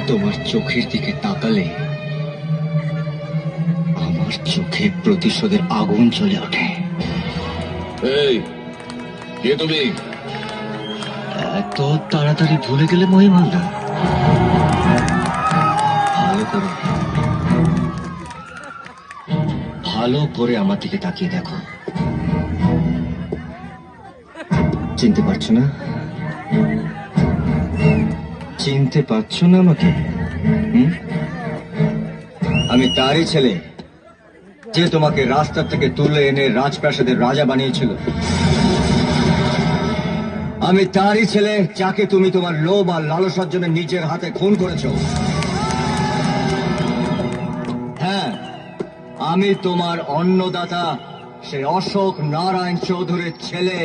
তোমার চোখের দিকে তাকালে আমার চোখে প্রতিশোধের আগুন জ্বলে ওঠে। এই কে তুমি? এত তাড়াতাড়ি ভুলে গেলে মহিমালদা? ভালো করে আমার দিকে তাকিয়ে দেখো। চিনতে পারছো না? চিনতে পারছো না আমাকে? আমি তারই ছেলে যে তোমাকে রাস্তা থেকে তুলে এনে রাজপ্রাসাদের রাজা বানিয়েছিল। আমি তারই ছেলে যাকে তুমি তোমার লোভ আর লালসার জন্য নিজের হাতে খুন করেছো। হ্যাঁ, আমি তোমার অন্নদাতা, সে অশোক নারায়ণ চৌধুরীর ছেলে।